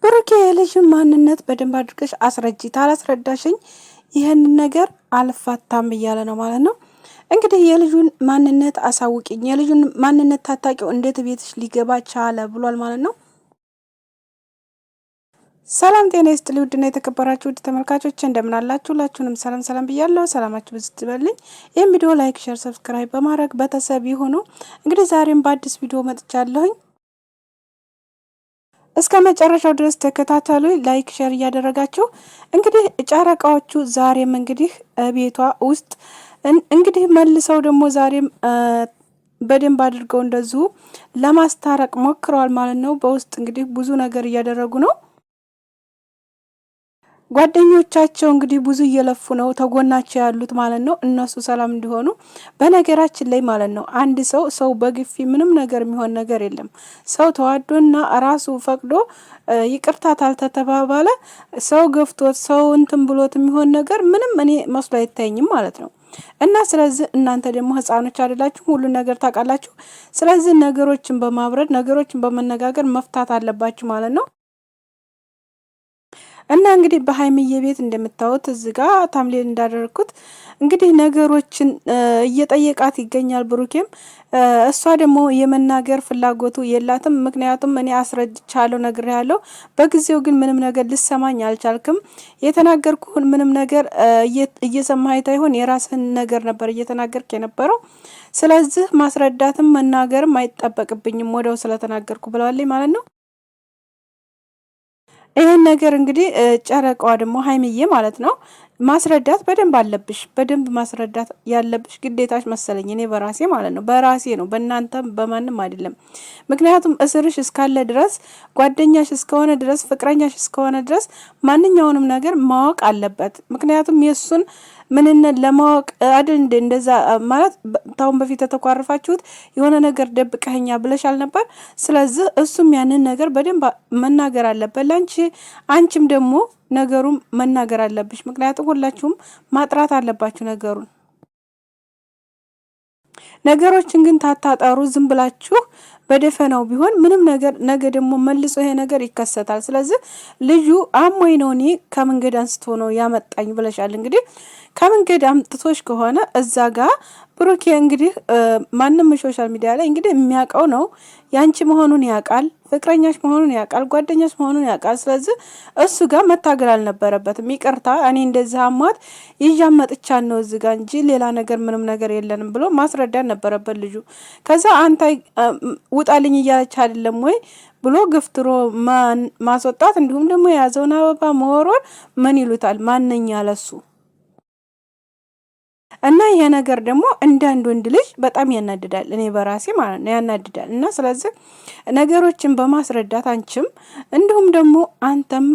ብሩኬ የልጅን ማንነት በደንብ አድርገሽ አስረጂ፣ ታላስረዳሽኝ ይሄንን ነገር አልፋታም እያለ ነው ማለት ነው። እንግዲህ የልጁን ማንነት አሳውቂኝ፣ የልጁን ማንነት ታጣቂው እንዴት ቤትሽ ሊገባ ቻለ ብሏል ማለት ነው። ሰላም ጤና ይስጥልኝ ውድና የተከበራችሁ ውድ ተመልካቾች እንደምን አላችሁ? ሁላችሁንም ሰላም ሰላም ብያለሁ። ሰላማችሁ ብዙ ትበልኝ። ይህን ቪዲዮ ላይክ፣ ሼር፣ ሰብስክራይብ በማድረግ ቤተሰብ ይሁኑ። እንግዲህ ዛሬም በአዲስ ቪዲዮ መጥቻለሁኝ። እስከ መጨረሻው ድረስ ተከታተሉ። ላይክ ሼር እያደረጋችሁ እንግዲህ ጨረቃዎቹ ዛሬም እንግዲህ ቤቷ ውስጥ እንግዲህ መልሰው ደግሞ ዛሬም በደንብ አድርገው እንደዚሁ ለማስታረቅ ሞክረዋል ማለት ነው። በውስጥ እንግዲህ ብዙ ነገር እያደረጉ ነው። ጓደኞቻቸው እንግዲህ ብዙ እየለፉ ነው ተጎናቸው ያሉት ማለት ነው፣ እነሱ ሰላም እንዲሆኑ። በነገራችን ላይ ማለት ነው አንድ ሰው በግፊ ምንም ነገር የሚሆን ነገር የለም። ሰው ተዋዶና ራሱ ፈቅዶ ይቅርታ ታልተባባለ ሰው ገፍቶት ሰው እንትን ብሎት የሚሆን ነገር ምንም እኔ መስሎ አይታየኝም ማለት ነው። እና ስለዚህ እናንተ ደግሞ ህፃኖች አይደላችሁ፣ ሁሉ ነገር ታውቃላችሁ። ስለዚህ ነገሮችን በማብረድ ነገሮችን በመነጋገር መፍታት አለባችሁ ማለት ነው። እና እንግዲህ በሀይሚዬ ቤት እንደምታዩት እዚህ ጋር ታምሌል እንዳደረኩት እንግዲህ ነገሮችን እየጠየቃት ይገኛል ብሩኬም። እሷ ደግሞ የመናገር ፍላጎቱ የላትም። ምክንያቱም እኔ አስረድቻለሁ ነግሬያለሁ፣ በጊዜው ግን ምንም ነገር ልሰማኝ አልቻልክም። የተናገርኩህን ምንም ነገር እየሰማህ አይሆን የራስህን ነገር ነበር እየተናገርክ የነበረው። ስለዚህ ማስረዳትም መናገርም አይጠበቅብኝም ወደው ስለተናገርኩ ብለዋለኝ ማለት ነው። ይሄን ነገር እንግዲህ ጨረቃዋ ደግሞ ሀይሚዬ ማለት ነው ማስረዳት በደንብ አለብሽ። በደንብ ማስረዳት ያለብሽ ግዴታሽ መሰለኝ፣ እኔ በራሴ ማለት ነው። በራሴ ነው፣ በእናንተም በማንም አይደለም። ምክንያቱም እስርሽ እስካለ ድረስ ጓደኛሽ እስከሆነ ድረስ ፍቅረኛሽ እስከሆነ ድረስ ማንኛውንም ነገር ማወቅ አለበት። ምክንያቱም የሱን ምንነት ለማወቅ አይደል እንደዛ ማለት ታውን በፊት ተተቋርፋችሁት የሆነ ነገር ደብቀኸኛ ብለሻል ነበር። ስለዚህ እሱም ያንን ነገር በደንብ መናገር አለበት ላንቺ፣ አንቺም ደግሞ ነገሩን መናገር አለብሽ። ምክንያቱም ሁላችሁም ማጥራት አለባችሁ ነገሩን። ነገሮችን ግን ታታጣሩ ዝም ብላችሁ በደፈናው ቢሆን ምንም ነገር ነገ ደግሞ መልሶ ይሄ ነገር ይከሰታል። ስለዚህ ልጁ አሞኝ ነው እኔ ከመንገድ አንስቶ ነው ያመጣኝ ብለሻል። እንግዲህ ከመንገድ አምጥቶሽ ከሆነ እዛ ጋር ብሩኬ እንግዲህ ማንም ሶሻል ሚዲያ ላይ እንግዲህ የሚያውቀው ነው ያንቺ መሆኑን ያውቃል፣ ፍቅረኛሽ መሆኑን ያውቃል፣ ጓደኛሽ መሆኑን ያውቃል። ስለዚህ እሱ ጋር መታገል አልነበረበትም። ይቅርታ እኔ እንደዚህ አሟት ይዣት መጥቻት ነው እዚህ ጋር እንጂ ሌላ ነገር ምንም ነገር የለንም ብሎ ማስረዳት ነበረበት ልጁ። ከዛ አንተ ውጣልኝ እያለች አይደለም ወይ ብሎ ገፍትሮ ማስወጣት፣ እንዲሁም ደግሞ የያዘውን አበባ መወርወር ምን ይሉታል ማንኛ ለሱ እና ይሄ ነገር ደግሞ እንደ አንድ ወንድ ልጅ በጣም ያናድዳል። እኔ በራሴ ማለት ነው ያናድዳል። እና ስለዚህ ነገሮችን በማስረዳት አንቺም እንዲሁም ደግሞ አንተም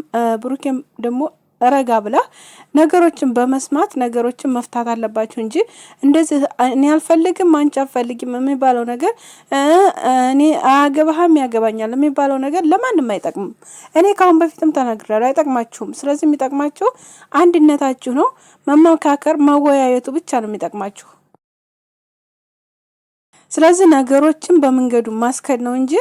ብሩኬም ደግሞ ረጋ ብላ ነገሮችን በመስማት ነገሮችን መፍታት አለባችሁ እንጂ እንደዚህ እኔ አልፈልግም አንቺ አልፈልግም የሚባለው ነገር እኔ አገባህም ያገባኛል የሚባለው ነገር ለማንም አይጠቅምም። እኔ ካሁን በፊትም ተናግሬያለሁ፣ አይጠቅማችሁም። ስለዚህ የሚጠቅማችሁ አንድነታችሁ ነው። መመካከር መወያየቱ ብቻ ነው የሚጠቅማችሁ። ስለዚህ ነገሮችን በመንገዱ ማስከድ ነው እንጂ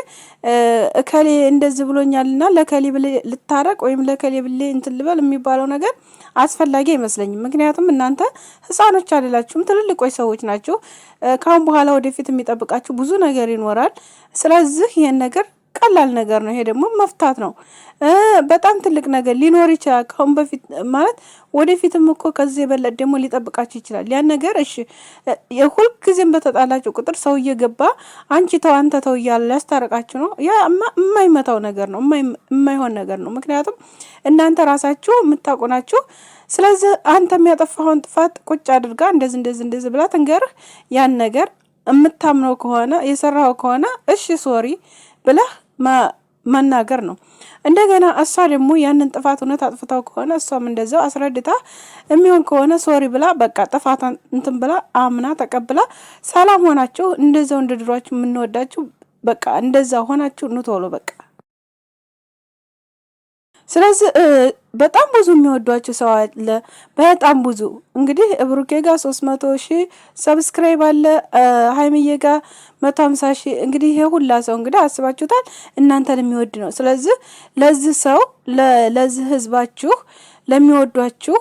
እከሌ እንደዚህ ብሎኛልና ለከሌ ብለ ልታረቅ ወይም ለከሌ ብለ እንትን ልበል የሚባለው ነገር አስፈላጊ አይመስለኝም። ምክንያቱም እናንተ ህፃኖች አይደላችሁም፣ ትልልቆች ሰዎች ናችሁ። ካሁን በኋላ ወደፊት የሚጠብቃችሁ ብዙ ነገር ይኖራል። ስለዚህ ይሄን ነገር ቀላል ነገር ነው። ይሄ ደግሞ መፍታት ነው። በጣም ትልቅ ነገር ሊኖር ይችላል ካሁን በፊት ማለት ወደፊትም እኮ ከዚህ የበለጠ ደግሞ ሊጠብቃችሁ ይችላል። ያን ነገር እሺ የሁል ጊዜም በተጣላችሁ ቁጥር ሰው እየገባ አንቺ ተው አንተ ተው እያለ ያስታርቃችሁ ነው። ያ የማይመታው ነገር ነው፣ የማይሆን ነገር ነው። ምክንያቱም እናንተ ራሳችሁ የምታውቁ ናችሁ። ስለዚህ አንተ የሚያጠፋውን ጥፋት ቁጭ አድርጋ እንደዚህ ብላ ትንገርህ። ያን ነገር የምታምነው ከሆነ የሰራው ከሆነ እሺ ሶሪ ብለህ መናገር ነው። እንደገና እሷ ደግሞ ያንን ጥፋት እውነት አጥፍታው ከሆነ እሷም እንደዛው አስረድታ የሚሆን ከሆነ ሶሪ ብላ በቃ ጥፋቷን እንትን ብላ አምና ተቀብላ ሰላም ሆናችሁ እንደዛው እንደድሯችሁ የምንወዳችሁ በቃ እንደዛ ሆናችሁ እንቶሎ በቃ ስለዚህ በጣም ብዙ የሚወዷቸው ሰው አለ። በጣም ብዙ እንግዲህ ብሩኬ ጋር 300,000 ሰብስክራይብ አለ፣ ሀይሚዬ ጋር 150,000። እንግዲህ ይሄ ሁላ ሰው እንግዲህ አስባችሁታል እናንተን የሚወድ ነው። ስለዚህ ለዚህ ሰው ለዚህ ህዝባችሁ ለሚወዷችሁ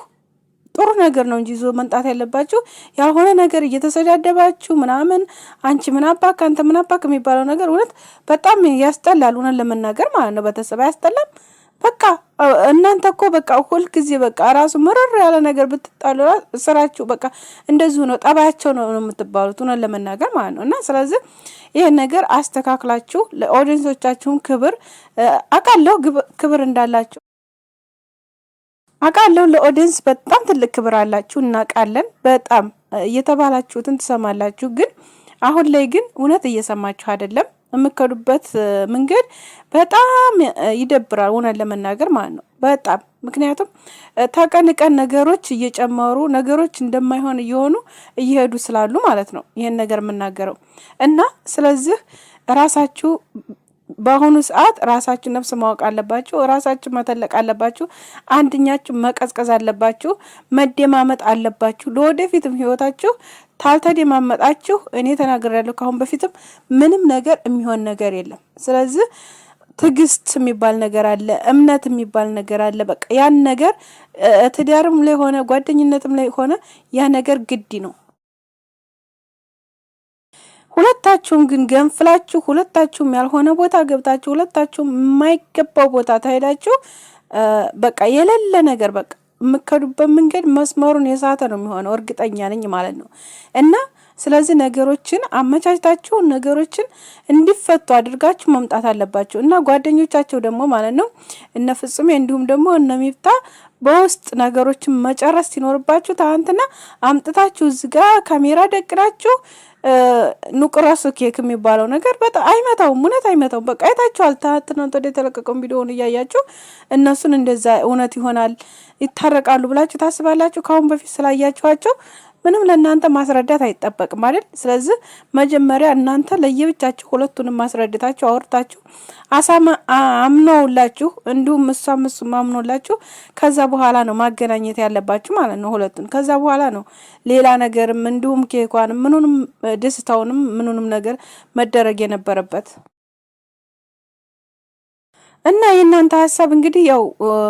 ጥሩ ነገር ነው እንጂ ይዞ መንጣት ያለባችሁ ያልሆነ ነገር እየተሰዳደባችሁ ምናምን አንቺ ምን አባክ አንተ ምን አባክ የሚባለው ነገር እውነት በጣም ያስጠላል። እውነት ለመናገር ማለት ነው። ቤተሰብ ያስጠላል። በቃ እናንተ እኮ በቃ ሁል ጊዜ በቃ ራሱ መረር ያለ ነገር ብትጣሉ ስራችሁ በቃ እንደዚሁ ነው፣ ጠባያቸው ነው የምትባሉት እውነት ለመናገር ማለት ነው። እና ስለዚህ ይሄን ነገር አስተካክላችሁ ለኦዲየንሶቻችሁን ክብር አቃለው ክብር እንዳላችሁ አቃለው። ለኦዲየንስ በጣም ትልቅ ክብር አላችሁ እናቃለን። በጣም እየተባላችሁትን ትሰማላችሁ። ግን አሁን ላይ ግን እውነት እየሰማችሁ አይደለም። የምከዱበት መንገድ በጣም ይደብራል እውነት ለመናገር ማለት ነው። በጣም ምክንያቱም ተቀንቀን ነገሮች እየጨመሩ ነገሮች እንደማይሆን እየሆኑ እየሄዱ ስላሉ ማለት ነው ይሄን ነገር የምናገረው እና ስለዚህ ራሳችሁ በአሁኑ ሰዓት ራሳችሁ ነፍስ ማወቅ አለባችሁ። ራሳችሁ መተለቅ አለባችሁ። አንድኛችሁ መቀዝቀዝ አለባችሁ። መደማመጥ አለባችሁ። ለወደፊትም ህይወታችሁ ታልተደማመጣችሁ እኔ ተናግሬያለሁ ካሁን በፊትም ምንም ነገር የሚሆን ነገር የለም። ስለዚህ ትዕግስት የሚባል ነገር አለ፣ እምነት የሚባል ነገር አለ። በቃ ያን ነገር ትዳርም ላይ ሆነ ጓደኝነትም ላይ ሆነ ያ ነገር ግድ ነው። ሁለታችሁም ግን ገንፍላችሁ ሁለታችሁም ያልሆነ ቦታ ገብታችሁ ሁለታችሁም የማይገባው ቦታ ታሄዳችሁ በቃ የሌለ ነገር በቃ የምከዱበት መንገድ መስመሩን የሳተ ነው የሚሆነው እርግጠኛ ነኝ ማለት ነው። እና ስለዚህ ነገሮችን አመቻችታችሁ ነገሮችን እንዲፈቱ አድርጋችሁ መምጣት አለባችሁ። እና ጓደኞቻቸው ደግሞ ማለት ነው እነ ፍጹሜ እንዲሁም ደግሞ እነ ሚፍታ በውስጥ ነገሮችን መጨረስ ሲኖርባችሁ ታንትና አምጥታችሁ እዚህ ጋር ካሜራ ደቅናችሁ ኑቅራሱ ኬክ የሚባለው ነገር በጣም አይመታውም። እውነት አይመታውም። በቃ አይታችኋል። ትናንት ወደ የተለቀቀው ቪዲዮውን እያያችሁ እነሱን እንደዛ እውነት ይሆናል ይታረቃሉ ብላችሁ ታስባላችሁ? ካሁን በፊት ስላያችኋቸው ምንም ለእናንተ ማስረዳት አይጠበቅም አይደል? ስለዚህ መጀመሪያ እናንተ ለየብቻችሁ ሁለቱንም ማስረዳታችሁ አውርታችሁ አምነውላችሁ እንዲሁም እሷም አምነውላችሁ ከዛ በኋላ ነው ማገናኘት ያለባችሁ ማለት ነው ሁለቱን። ከዛ በኋላ ነው ሌላ ነገርም እንዲሁም ኬኳንም ምኑንም ደስታውንም ምኑንም ነገር መደረግ የነበረበት። እና የእናንተ ሀሳብ እንግዲህ ያው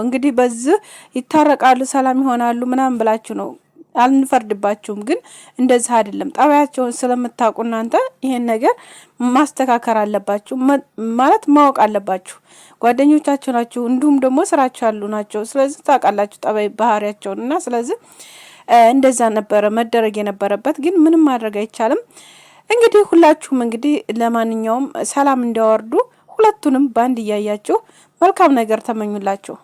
እንግዲህ በዚህ ይታረቃሉ ሰላም ይሆናሉ ምናምን ብላችሁ ነው አልንፈርድባችሁም። ግን እንደዚህ አይደለም። ጠባያቸውን ስለምታውቁ እናንተ ይሄን ነገር ማስተካከል አለባችሁ ማለት ማወቅ አለባችሁ። ጓደኞቻችሁ ናችሁ፣ እንዲሁም ደግሞ ስራችሁ ያሉ ናቸው። ስለዚህ ታውቃላችሁ ጠባይ ባህሪያቸውን እና ስለዚህ እንደዛ ነበረ መደረግ የነበረበት። ግን ምንም ማድረግ አይቻልም። እንግዲህ ሁላችሁም እንግዲህ ለማንኛውም ሰላም እንዲያወርዱ ሁለቱንም ባንድ እያያችሁ መልካም ነገር ተመኙላችሁ።